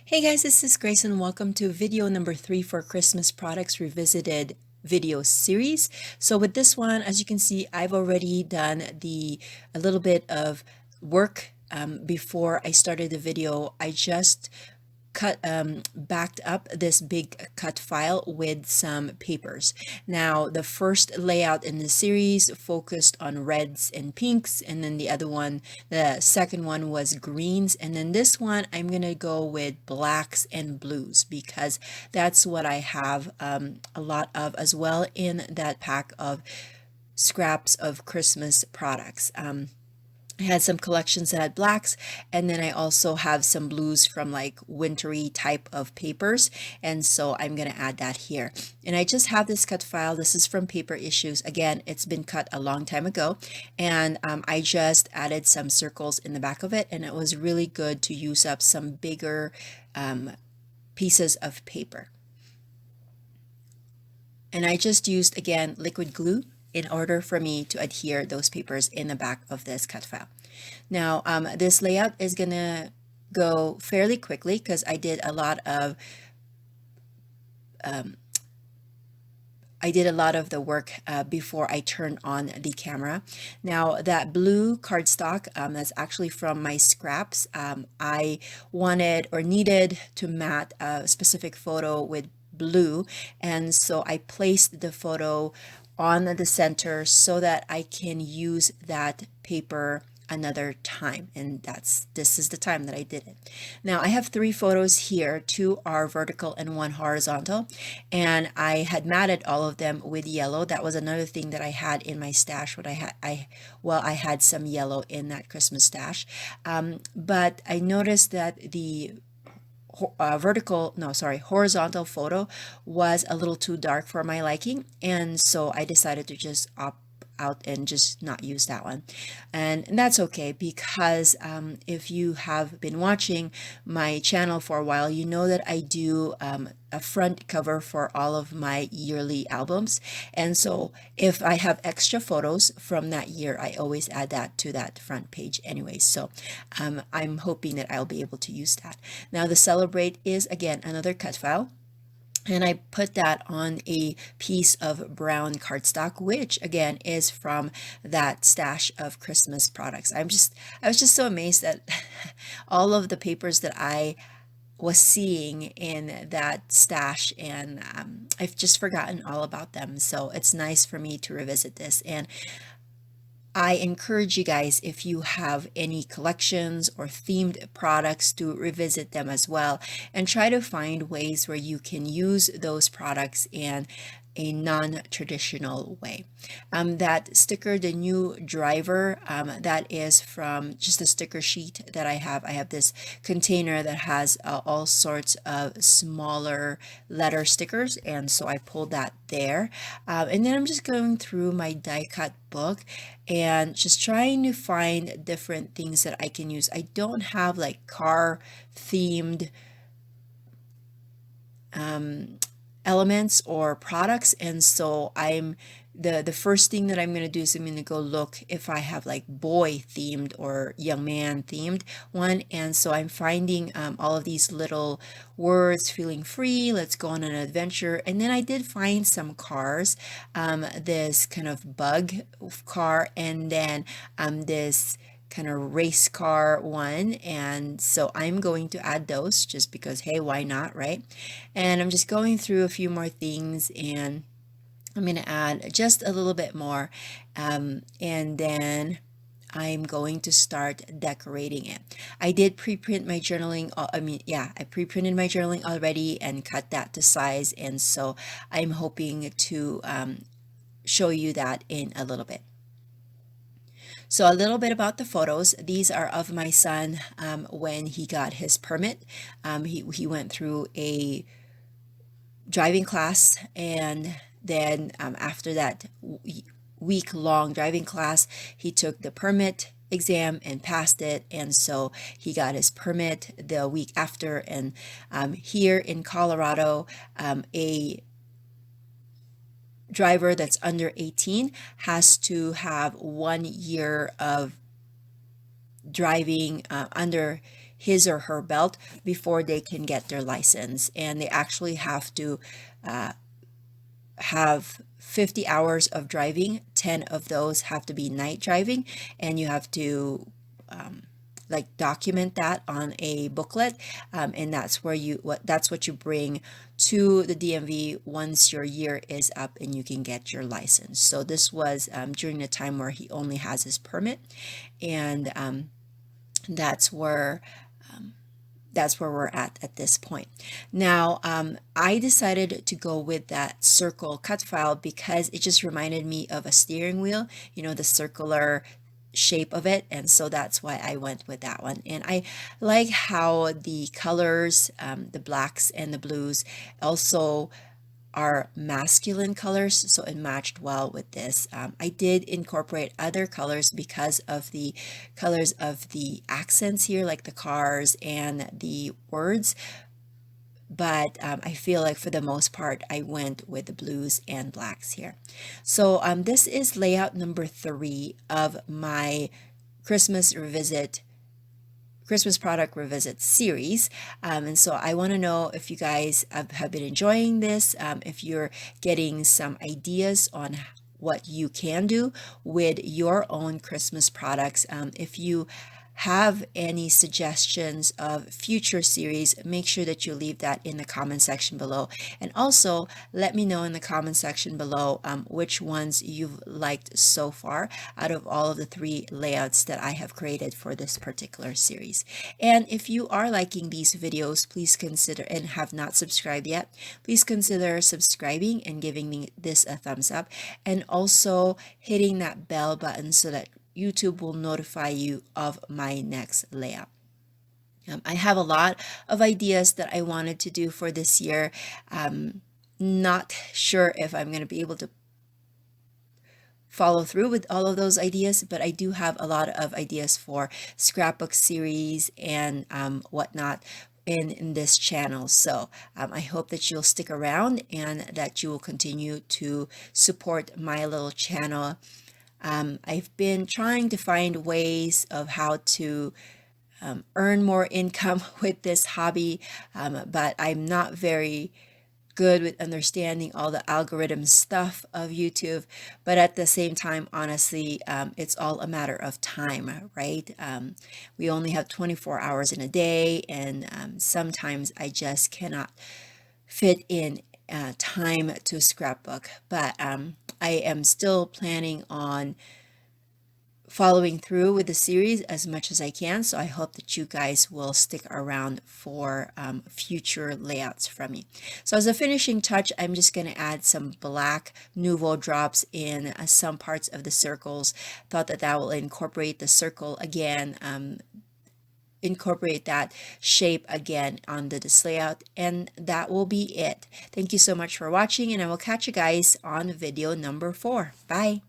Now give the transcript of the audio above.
Hey guys, this is Grace and welcome to video number 3 for Christmas Products Revisited video series. So with this one, as you can see, I've already done a little bit of work before I started the video. I just backed up this big cut file with some papers. Now, the first layout in the series focused on reds and pinks, and then the second one was greens, and then this one I'm gonna go with blacks and blues because that's what I have a lot of as well in that pack of scraps of Christmas products. I had some collections that had blacks, and then I also have some blues from like wintry type of papers, and so I'm going to add that here. And I just have this cut file. This is from Paper Issues. Again, it's been cut a long time ago, and I just added some circles in the back of it, and it was really good to use up some bigger pieces of paper. And I just used, again, liquid glue in order for me to adhere those papers in the back of this cut file. Now, this layout is gonna go fairly quickly because I did a lot of the work before I turned on the camera. Now, that blue cardstock, that's actually from my scraps. I wanted or needed to mat a specific photo with blue, and so I placed the photo on the center so that I can use that paper another time, and this is the time that I did it. Now I have 3 photos here. 2 are vertical and 1 horizontal, and I had matted all of them with yellow. That was another thing that I had in my stash. I had some yellow in that Christmas stash, but I noticed that the horizontal photo was a little too dark for my liking, and so I decided to just opt out and just not use that one. And that's okay because if you have been watching my channel for a while, you know that I do a front cover for all of my yearly albums, and so if I have extra photos from that year, I always add that to that front page anyway. So I'm hoping that I'll be able to use that. Now the Celebrate is again another cut file, and I put that on a piece of brown cardstock, which again is from that stash of Christmas products. I was just so amazed at all of the papers that I was seeing in that stash, and I've just forgotten all about them. So it's nice for me to revisit this, and I encourage you guys, if you have any collections or themed products, to revisit them as well and try to find ways where you can use those products in a non-traditional way. That sticker, the new driver, that is from just a sticker sheet that I have. I have this container that has all sorts of smaller letter stickers, and so I pulled that there. And then I'm just going through my die cut book and just trying to find different things that I can use. I don't have like car themed elements or products, and so the first thing that I'm going to do is I'm going to go look if I have like boy themed or young man themed one. And so I'm finding all of these little words: feeling free, let's go on an adventure. And then I did find some cars, this kind of bug car, and then this kind of race car one, and so I'm going to add those just because, hey, why not, right? And I'm just going through a few more things, and I'm going to add just a little bit more, and then I'm going to start decorating it. I did pre-print my journaling. I pre-printed my journaling already and cut that to size, and so I'm hoping to show you that in a little bit. So a little bit about the photos. These are of my son when he got his permit. He went through a driving class, and then after that week-long driving class, he took the permit exam and passed it, and so he got his permit the week after. And here in Colorado, a driver that's under 18 has to have 1 year of driving under his or her belt before they can get their license. And they actually have to have 50 hours of driving. 10 of those have to be night driving, and you have to like document that on a booklet, and that's where that's what you bring to the DMV once your year is up and you can get your license. So this was during the time where he only has his permit, and that's where we're at this point. Now, I decided to go with that circle cut file because it just reminded me of a steering wheel, you know, the circular shape of it, and so that's why I went with that one. And I like how the colors, the blacks and the blues, also are masculine colors, so it matched well with this. I did incorporate other colors because of the colors of the accents here, like the cars and the words, but I feel like for the most part I went with the blues and blacks here. So this is layout number 3 of my Christmas product revisit series, and so I want to know if you guys have been enjoying this, if you're getting some ideas on what you can do with your own Christmas products. If you have any suggestions of future series, make sure that you leave that in the comment section below. And also let me know in the comment section below which ones you've liked so far out of all of the 3 layouts that I have created for this particular series. And if you are liking these videos, please consider, and have not subscribed yet, please consider subscribing and giving me this a thumbs up, and also hitting that bell button so that YouTube will notify you of my next layout. I have a lot of ideas that I wanted to do for this year. Not sure if I'm going to be able to follow through with all of those ideas, but I do have a lot of ideas for scrapbook series and whatnot in this channel. So I hope that you'll stick around and that you will continue to support my little channel. I've been trying to find ways of how to earn more income with this hobby, but I'm not very good with understanding all the algorithm stuff of YouTube. But at the same time, honestly, it's all a matter of time, right? We only have 24 hours in a day, and sometimes I just cannot fit in time to a scrapbook. But I am still planning on following through with the series as much as I can, so I hope that you guys will stick around for future layouts from me. So as a finishing touch, I'm just going to add some black Nouveau drops in some parts of the circles. Thought that that will incorporate the circle again, incorporate that shape again on this layout, and that will be it. Thank you so much for watching, and I will catch you guys on video number 4. Bye.